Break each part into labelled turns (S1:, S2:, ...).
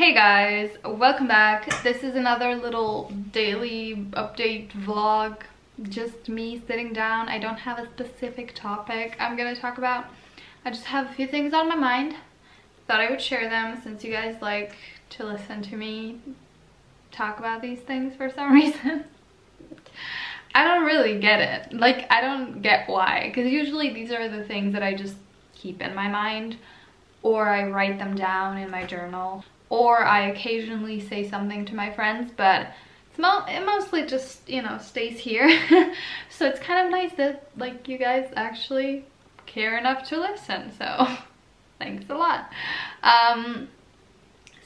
S1: Hey guys, welcome back. This is another little daily update vlog. Just me sitting down. I don't have a specific topic I'm gonna talk about. I just have a few things on my mind. Thought I would share them since you guys like to listen to me talk about these things for some reason. I don't really get it. Like, I don't get why, because usually these are the things that I just keep in my mind, or I write them down in my journal, or I occasionally say something to my friends, but it mostly just, you know, stays here. So it's kind of nice that, like, you guys actually care enough to listen, so thanks a lot.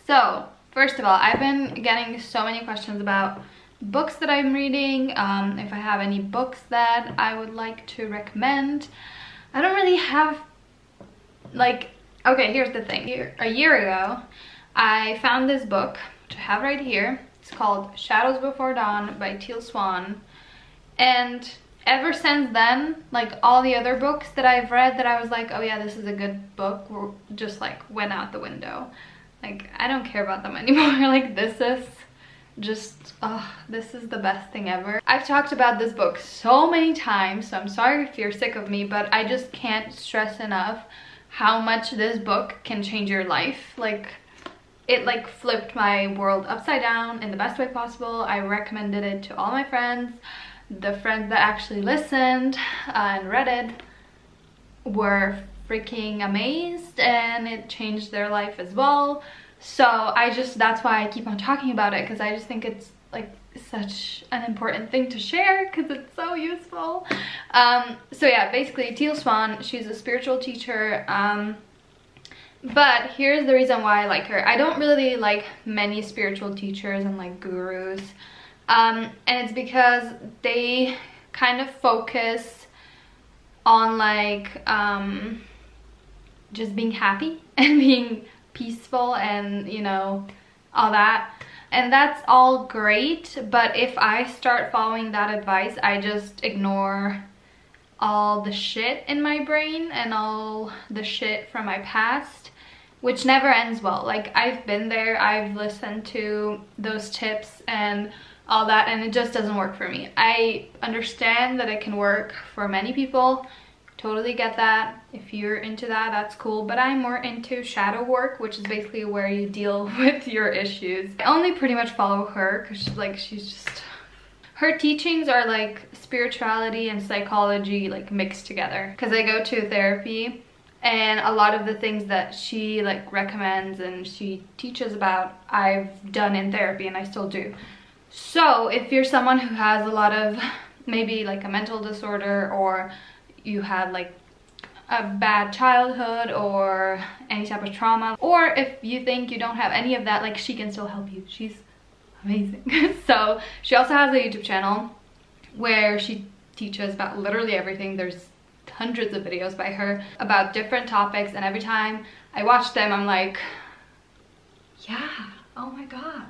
S1: So first of all, I've been getting so many questions about books that I'm reading, if I have any books that I would like to recommend. I don't really have, like, okay, here's the thing. A year ago, I found this book, which I have right here. It's called Shadows Before Dawn by Teal Swan. And ever since then, like, all the other books that I've read that I was like, oh yeah, this is a good book, were just like went out the window. Like, I don't care about them anymore. Like, this is just, oh, this is the best thing ever. I've talked about this book so many times, so I'm sorry if you're sick of me, but I just can't stress enough how much this book can change your life. Like, it like flipped my world upside down in the best way possible. I recommended it to all my friends. The friends that actually listened and read it were freaking amazed, and it changed their life as well. So that's why I keep on talking about it, because I just think it's like such an important thing to share, because it's so useful. So yeah, basically Teal Swan, she's a spiritual teacher, but here's the reason why I like her. I don't really like many spiritual teachers and like gurus, and it's because they kind of focus on like just being happy and being peaceful and, you know, all that. And that's all great, but if I start following that advice, I just ignore all the shit in my brain and all the shit from my past, which never ends well. Like, I've been there, I've listened to those tips and all that, and it just doesn't work for me. I understand that it can work for many people. Totally get that. If you're into that, that's cool, but I'm more into shadow work, which is basically where you deal with your issues. I only pretty much follow her because she's just, her teachings are like spirituality and psychology like mixed together, because I go to therapy, and a lot of the things that she like recommends and she teaches about, I've done in therapy and I still do. So if you're someone who has a lot of maybe like a mental disorder, or you had like a bad childhood or any type of trauma, or if you think you don't have any of that, like, she can still help you. She's amazing. So she also has a YouTube channel where she teaches about literally everything. There's hundreds of videos by her about different topics, and every time I watch them, I'm like, yeah, oh my god.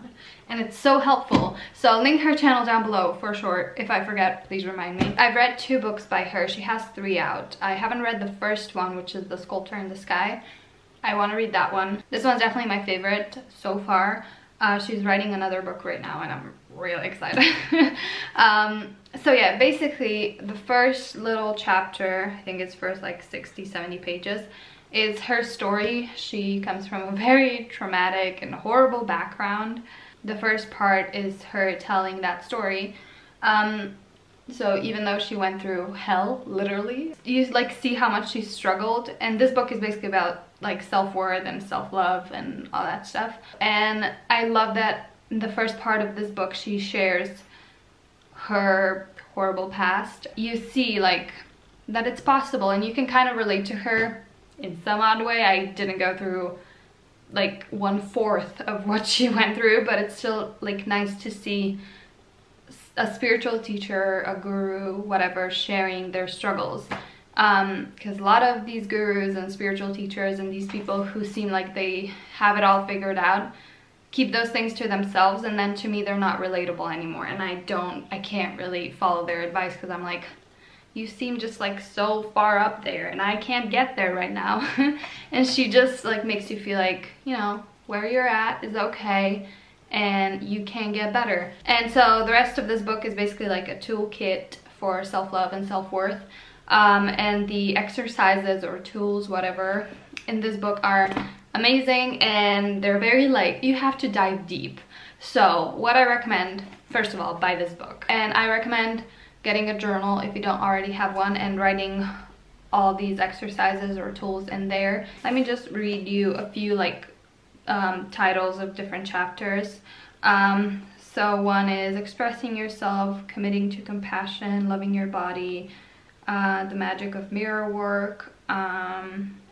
S1: And it's so helpful. So I'll link her channel down below for sure. If I forget, please remind me. I've read 2 books by her. She has 3 out. I haven't read the first one, which is The Sculptor in the Sky. I want to read that one. This one's definitely my favorite so far. She's writing another book right now, and I'm really excited. So yeah, basically the first little chapter, I think it's first like 60-70 pages, is her story. She comes from a very traumatic and horrible background. The first part is her telling that story. So even though she went through hell, literally, you like see how much she struggled. And this book is basically about like self-worth and self-love and all that stuff. And I love that in the first part of this book, she shares her horrible past. You see like that it's possible, and you can kind of relate to her in some odd way. I didn't go through like 1/4 of what she went through, but it's still like nice to see a spiritual teacher, a guru, whatever, sharing their struggles, because a lot of these gurus and spiritual teachers and these people who seem like they have it all figured out keep those things to themselves, and then to me they're not relatable anymore, and I can't really follow their advice, because I'm like, you seem just like so far up there and I can't get there right now. And she just like makes you feel like, you know, where you're at is okay and you can get better. And so the rest of this book is basically like a toolkit for self-love and self-worth. And the exercises or tools, whatever, in this book are amazing, and they're very like, you have to dive deep. So what I recommend, first of all, buy this book. And I recommend getting a journal if you don't already have one and writing all these exercises or tools in there. Let me just read you a few like titles of different chapters. So one is expressing yourself, committing to compassion, loving your body, the magic of mirror work,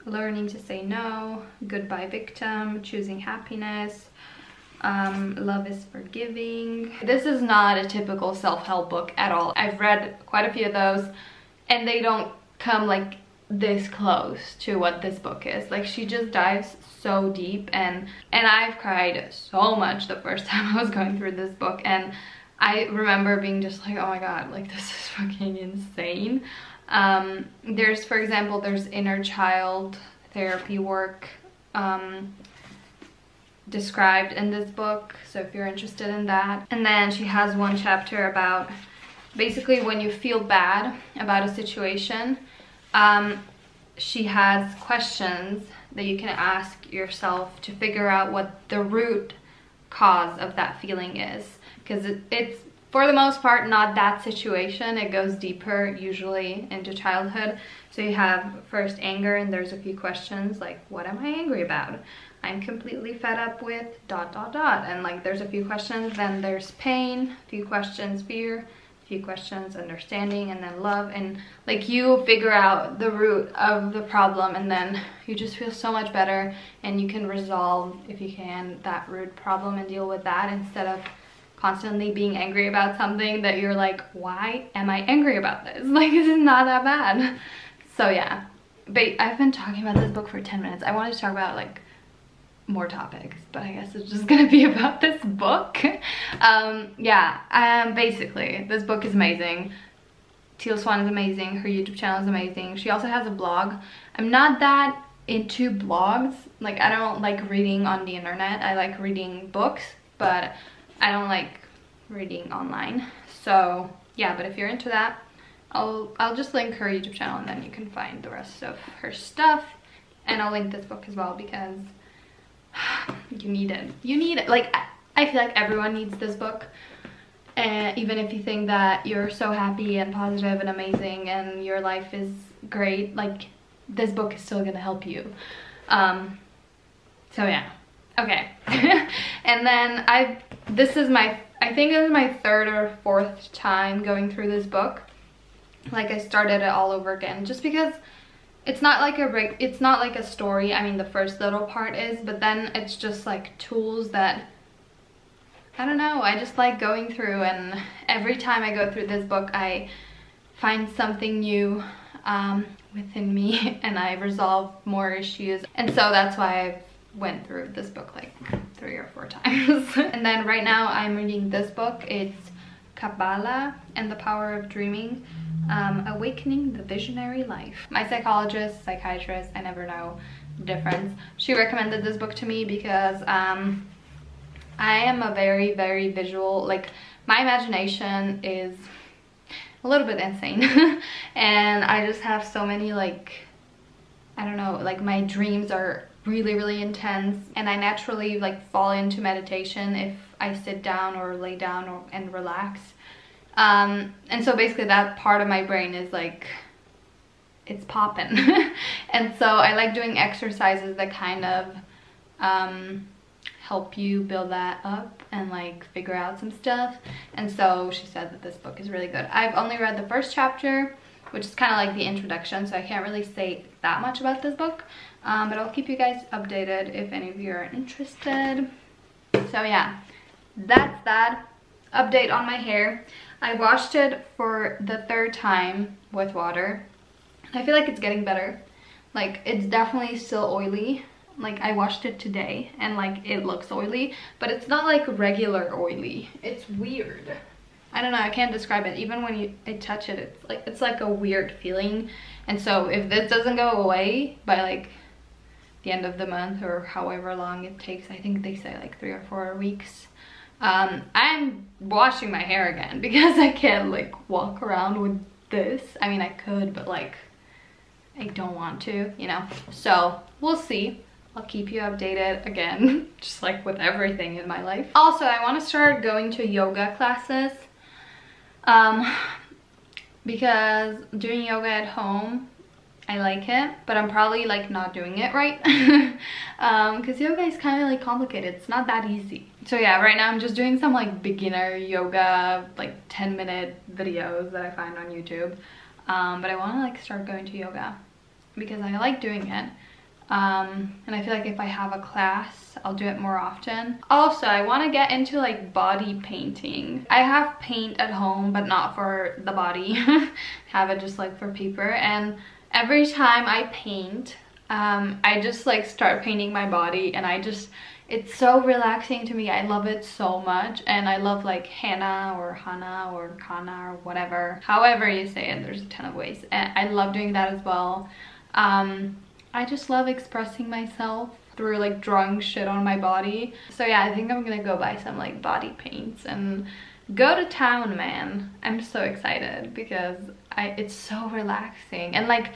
S1: learning to say no, goodbye victim, choosing happiness, love is forgiving. This is not a typical self-help book at all. I've read quite a few of those and they don't come like this close to what this book is. Like, she just dives so deep, and I've cried so much the first time I was going through this book, and I remember being just like, oh my god, like this is fucking insane. There's, for example, there's inner child therapy work described in this book, so if you're interested in that. And then she has one chapter about basically when you feel bad about a situation, she has questions that you can ask yourself to figure out what the root cause of that feeling is, because it's for the most part not that situation. It goes deeper, usually into childhood. So you have first anger, and there's a few questions like, what am I angry about? I'm completely fed up with ... and like there's a few questions. Then there's pain, a few questions, fear, a few questions, understanding, and then love. And like you figure out the root of the problem, and then you just feel so much better, and you can resolve, if you can, that root problem and deal with that, instead of constantly being angry about something that you're like, why am I angry about this? Like, this is not that bad. So yeah, but I've been talking about this book for 10 minutes. I wanted to talk about like more topics, but I guess it's just gonna be about this book. Basically this book is amazing. Teal Swan is amazing, her YouTube channel is amazing. She also has a blog. I'm not that into blogs, like I don't like reading on the internet. I like reading books, but I don't like reading online. So yeah, but if you're into that, I'll just link her YouTube channel, and then you can find the rest of her stuff. And I'll link this book as well, because you need it. You need it. Like, I feel like everyone needs this book. And even if you think that you're so happy and positive and amazing and your life is great, like, this book is still gonna help you. So yeah. Okay. And then I think this is my third or fourth time going through this book. Like, I started it all over again, just because it's not like a story. I mean, the first little part is, but then it's just like tools that, I don't know, I just like going through, and every time I go through this book I find something new within me, and I resolve more issues. And so that's why I've went through this book like 3 or 4 times. And then right now I'm reading this book. It's Kabbalah and the Power of Dreaming, Awakening the Visionary Life. My psychiatrist, I never know the difference. She recommended this book to me because I am a very, very visual, like my imagination is a little bit insane. And I just have so many, like, I don't know, like my dreams are really, really intense, and I naturally like fall into meditation if I sit down or lay down and relax. And so basically that part of my brain is like, it's popping. And so I like doing exercises that kind of help you build that up and like figure out some stuff. And so she said that this book is really good. I've only read the first chapter, which is kind of like the introduction, so I can't really say that much about this book, but I'll keep you guys updated if any of you are interested. So yeah, that's that. Update on my hair. I washed it for the 3rd time with water. I feel like it's getting better. Like, it's definitely still oily. Like, I washed it today and like it looks oily, but it's not like regular oily. It's weird. I don't know, I can't describe it. Even when I touch it, it's like a weird feeling. And so if this doesn't go away by like the end of the month, or however long it takes. I think they say like 3 or 4 weeks. I'm washing my hair again because I can't like walk around with this. I mean, I could, but like I don't want to, you know. So we'll see. I'll keep you updated again, just like with everything in my life. Also, I want to start going to yoga classes because doing yoga at home, I like it, but I'm probably like not doing it right because yoga is kind of like complicated. It's not that easy. So yeah, right now I'm just doing some like beginner yoga, like 10-minute videos that I find on YouTube, but I want to like start going to yoga because I like doing it, and I feel like if I have a class, I'll do it more often. Also, I want to get into like body painting. I have paint at home, but not for the body. Have it just like for paper, and every time I paint, I just like start painting my body, and it's so relaxing to me. I love it so much, and I love like henna or hana or kana or whatever, however you say it. There's a ton of ways, and I love doing that as well. I just love expressing myself through like drawing shit on my body. So yeah, I think I'm gonna go buy some like body paints and go to town, man. I'm so excited because it's so relaxing, and like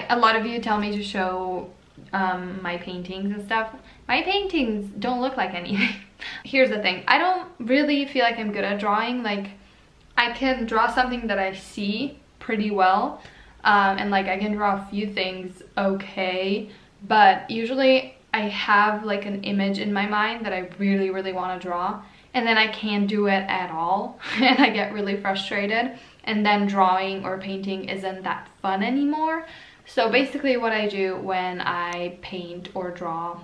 S1: a lot of you tell me to show my paintings and stuff. My paintings don't look like anything. Here's the thing, I don't really feel like I'm good at drawing. Like I can draw something that I see pretty well, and like I can draw a few things okay, but usually I have like an image in my mind that I really want to draw, and then I can't do it at all and I get really frustrated, and then drawing or painting isn't that fun anymore. So basically what I do when I paint or draw,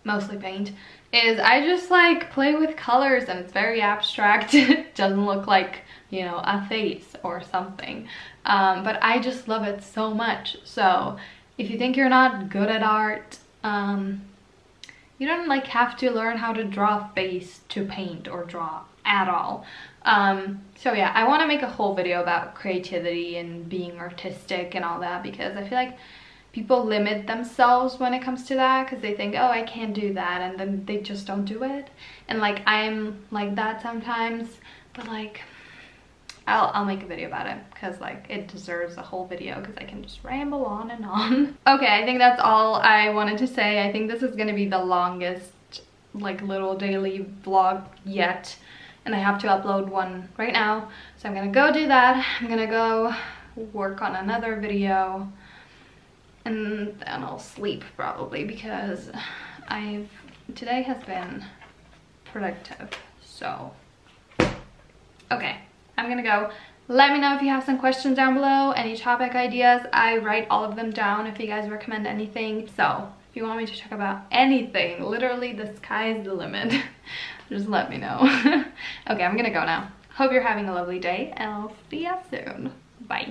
S1: mostly paint, is I just like play with colors, and it's very abstract. It doesn't look like, you know, a face or something, but I just love it so much. So if you think you're not good at art, you don't like have to learn how to draw a face to paint or draw at all. So yeah, I want to make a whole video about creativity and being artistic and all that, because I feel like people limit themselves when it comes to that, because they think, oh, I can't do that, and then they just don't do it. And like I'm like that sometimes, but like I'll make a video about it because like it deserves a whole video, because I can just ramble on and on. Okay, I think that's all I wanted to say. I think this is gonna be the longest like little daily vlog yet, and I have to upload one right now, so I'm gonna go do that. I'm gonna go work on another video, and then I'll sleep probably, because today has been productive. So okay, I'm gonna go. Let me know if you have some questions down below, any topic ideas. I write all of them down if you guys recommend anything. So if you want me to talk about anything, literally the sky is the limit. Just let me know. Okay, I'm gonna go now. Hope you're having a lovely day, and I'll see you soon. Bye.